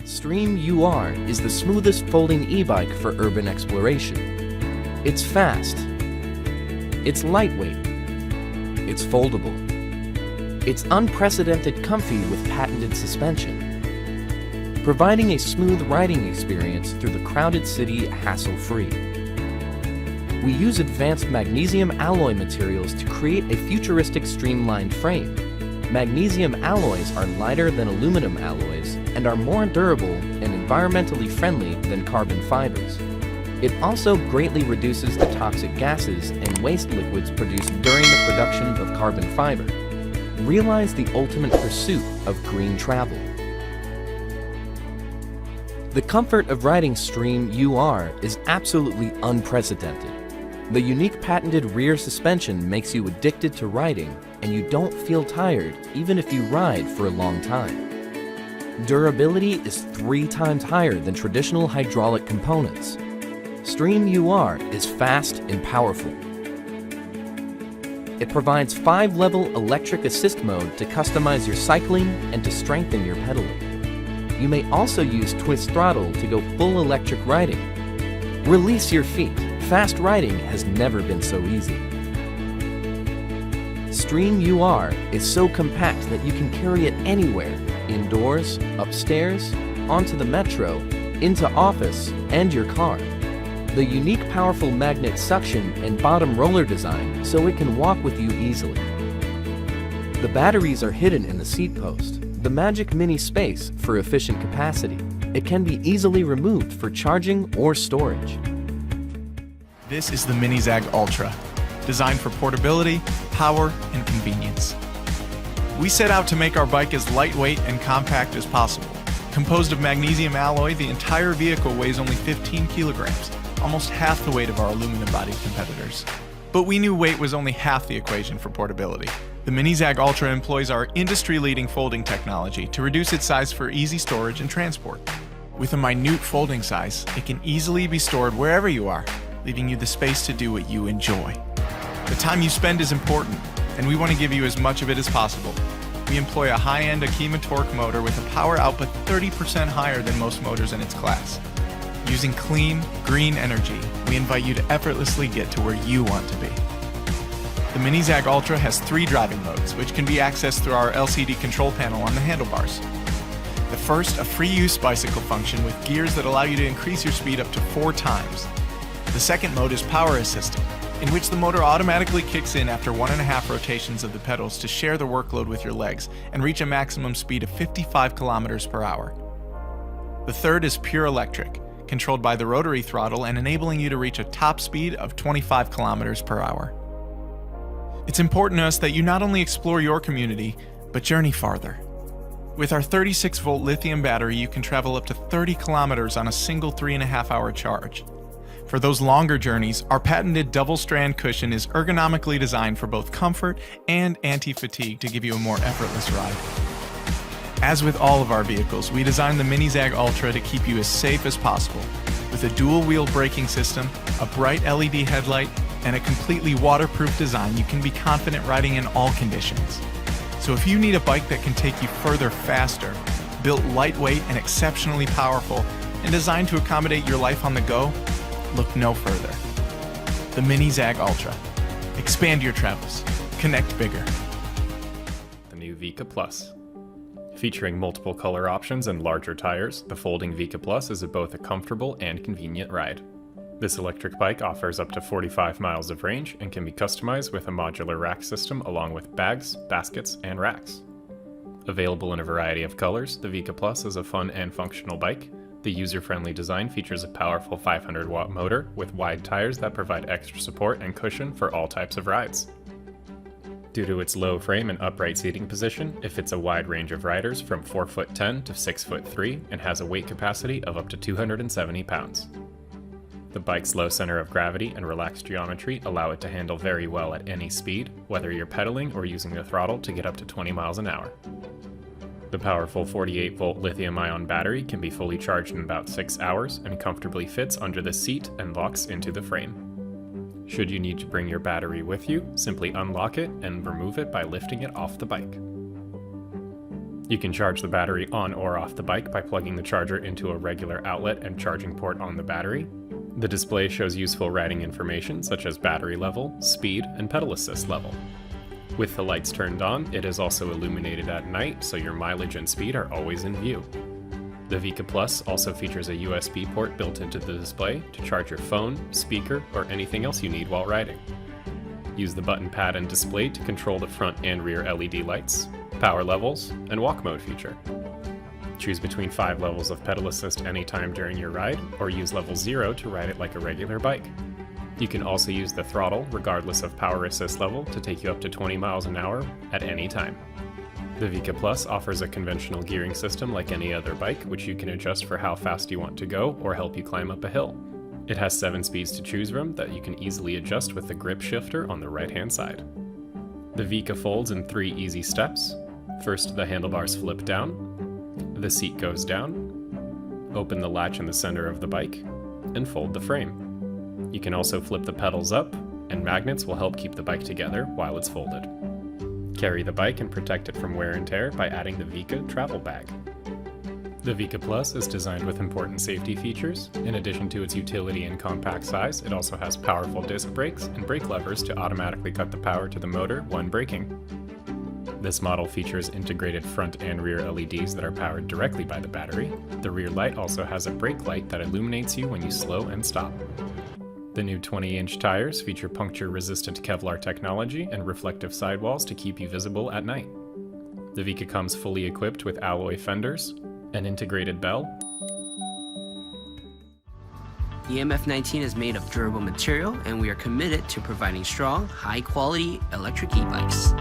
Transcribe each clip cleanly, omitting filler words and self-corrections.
SDREAM Ur is the smoothest folding e-bike for urban exploration. It's fast. It's lightweight. It's foldable. It's unprecedented comfy with patented suspension, providing a smooth riding experience through the crowded city hassle-free. We use advanced magnesium alloy materials to create a futuristic streamlined frame. Magnesium alloys are lighter than aluminum alloys and are more durable and environmentally friendly than carbon fibers. It also greatly reduces the toxic gases and waste liquids produced during the production of carbon fiber. Realize the ultimate pursuit of green travel. The comfort of riding SDREAM Ur is absolutely unprecedented. The unique patented rear suspension makes you addicted to riding, and you don't feel tired even if you ride for a long time. Durability is 3 times higher than traditional hydraulic components. SDREAM Ur is fast and powerful. It provides 5-level electric assist mode to customize your cycling and to strengthen your pedaling. You may also use twist throttle to go full electric riding. Release your feet. Fast riding has never been so easy. SDREAM Ur is so compact that you can carry it anywhere, indoors, upstairs, onto the metro, into office, and your car. The unique powerful magnet suction and bottom roller design so it can walk with you easily. The batteries are hidden in the seat post, the magic mini space for efficient capacity. It can be easily removed for charging or storage. This is the MiniZag Ultra, designed for portability, power, and convenience. We set out to make our bike as lightweight and compact as possible. Composed of magnesium alloy, the entire vehicle weighs only 15 kilograms, almost half the weight of our aluminum-bodied competitors. But we knew weight was only half the equation for portability. The MiniZag Ultra employs our industry-leading folding technology to reduce its size for easy storage and transport. With a minute folding size, it can easily be stored wherever you are, leaving you the space to do what you enjoy. The time you spend is important, and we want to give you as much of it as possible. We employ a high-end Akima torque motor with a power output 30% higher than most motors in its class. Using clean, green energy, we invite you to effortlessly get to where you want to be. The MiniZag Ultra has 3 driving modes, which can be accessed through our LCD control panel on the handlebars. The first, a free-use bicycle function with gears that allow you to increase your speed up to 4 times. The second mode is power assisted, in which the motor automatically kicks in after 1.5 rotations of the pedals to share the workload with your legs and reach a maximum speed of 55 kilometers per hour. The third is pure electric, controlled by the rotary throttle and enabling you to reach a top speed of 25 kilometers per hour. It's important to us that you not only explore your community, but journey farther. With our 36-volt lithium battery, you can travel up to 30 kilometers on a single 3.5-hour charge. For those longer journeys, our patented double-strand cushion is ergonomically designed for both comfort and anti-fatigue to give you a more effortless ride. As with all of our vehicles, we designed the MiniZag Ultra to keep you as safe as possible. With a dual-wheel braking system, a bright LED headlight, and a completely waterproof design, you can be confident riding in all conditions. So if you need a bike that can take you further faster, built lightweight and exceptionally powerful, and designed to accommodate your life on the go, look no further. The MiniZag Ultra. Expand your travels. Connect bigger. The new Vika Plus. Featuring multiple color options and larger tires, the folding Vika Plus is both a comfortable and convenient ride. This electric bike offers up to 45 miles of range and can be customized with a modular rack system along with bags, baskets, and racks. Available in a variety of colors, the Vika Plus is a fun and functional bike. The user-friendly design features a powerful 500-watt motor with wide tires that provide extra support and cushion for all types of rides. Due to its low frame and upright seating position, it fits a wide range of riders from 4'10" to 6'3" and has a weight capacity of up to 270 pounds. The bike's low center of gravity and relaxed geometry allow it to handle very well at any speed, whether you're pedaling or using the throttle to get up to 20 miles an hour. The powerful 48-volt lithium-ion battery can be fully charged in about 6 hours and comfortably fits under the seat and locks into the frame. Should you need to bring your battery with you, simply unlock it and remove it by lifting it off the bike. You can charge the battery on or off the bike by plugging the charger into a regular outlet and charging port on the battery. The display shows useful riding information such as battery level, speed, and pedal assist level. With the lights turned on, it is also illuminated at night, so your mileage and speed are always in view. The Vika Plus also features a USB port built into the display to charge your phone, speaker, or anything else you need while riding. Use the button pad and display to control the front and rear LED lights, power levels, and walk mode feature. Choose between 5 levels of pedal assist anytime during your ride, or use level 0 to ride it like a regular bike. You can also use the throttle, regardless of power assist level, to take you up to 20 miles an hour at any time. The Vika Plus offers a conventional gearing system like any other bike, which you can adjust for how fast you want to go or help you climb up a hill. It has 7 speeds to choose from that you can easily adjust with the grip shifter on the right-hand side. The Vika folds in 3 easy steps. First, the handlebars flip down, the seat goes down, open the latch in the center of the bike, and fold the frame. You can also flip the pedals up, and magnets will help keep the bike together while it's folded. Carry the bike and protect it from wear and tear by adding the Vika travel bag. The Vika Plus is designed with important safety features. In addition to its utility and compact size, it also has powerful disc brakes and brake levers to automatically cut the power to the motor when braking. This model features integrated front and rear LEDs that are powered directly by the battery. The rear light also has a brake light that illuminates you when you slow and stop. The new 20-inch tires feature puncture-resistant Kevlar technology and reflective sidewalls to keep you visible at night. The Vika comes fully equipped with alloy fenders, an integrated bell. The MF19 is made of durable material, and we are committed to providing strong, high-quality electric e-bikes.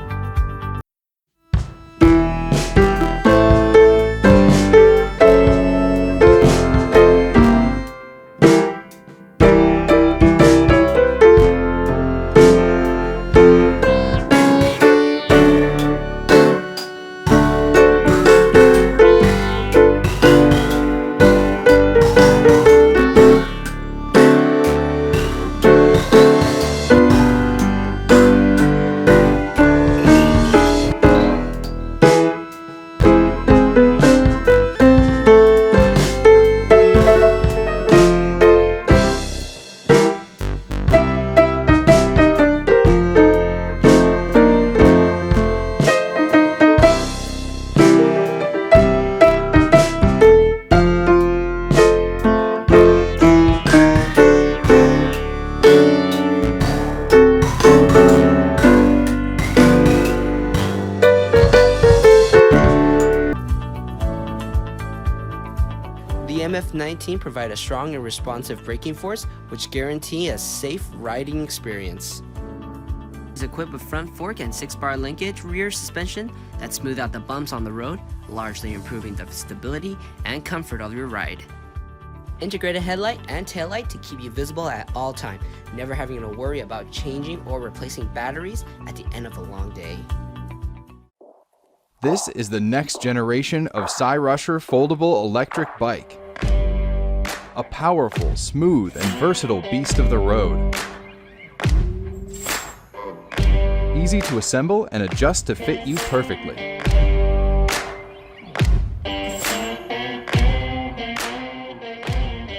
The MF19 provide a strong and responsive braking force, which guarantee a safe riding experience. It's equipped with front fork and 6-bar linkage rear suspension that smooth out the bumps on the road, largely improving the stability and comfort of your ride. Integrated headlight and taillight to keep you visible at all times, never having to worry about changing or replacing batteries at the end of a long day. This is the next generation of Cyrusher foldable electric bike. A powerful, smooth, and versatile beast of the road. Easy to assemble and adjust to fit you perfectly.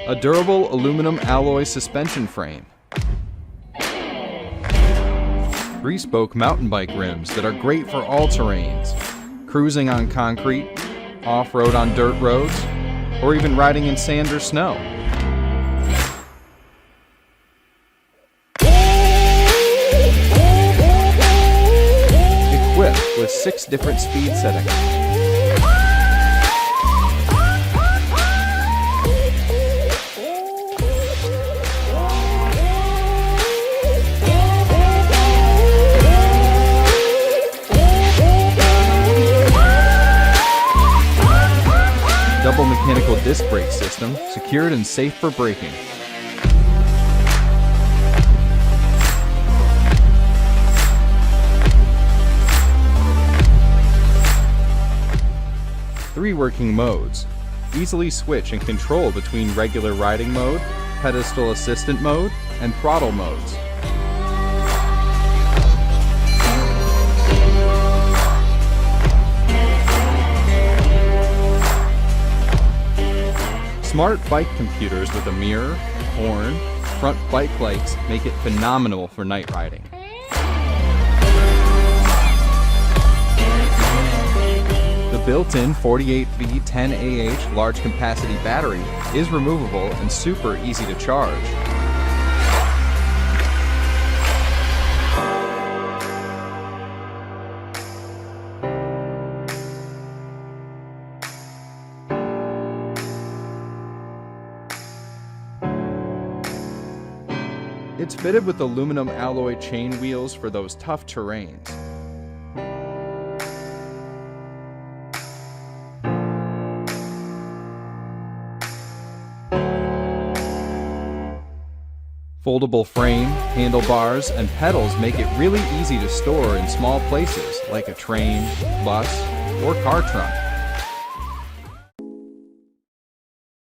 A durable aluminum alloy suspension frame. 3-spoke mountain bike rims that are great for all terrains. Cruising on concrete, off-road on dirt roads, or even riding in sand or snow. Equipped with 6 different speed settings. Double mechanical disc brake system, secured and safe for braking. Three working modes. Easily switch and control between regular riding mode, pedestal assistant mode, and throttle modes. Smart bike computers with a mirror, horn, front bike lights make it phenomenal for night riding. The built-in 48V 10AH large capacity battery is removable and super easy to charge. It's fitted with aluminum alloy chain wheels for those tough terrains. Foldable frame, handlebars, and pedals make it really easy to store in small places like a train, bus, or car trunk.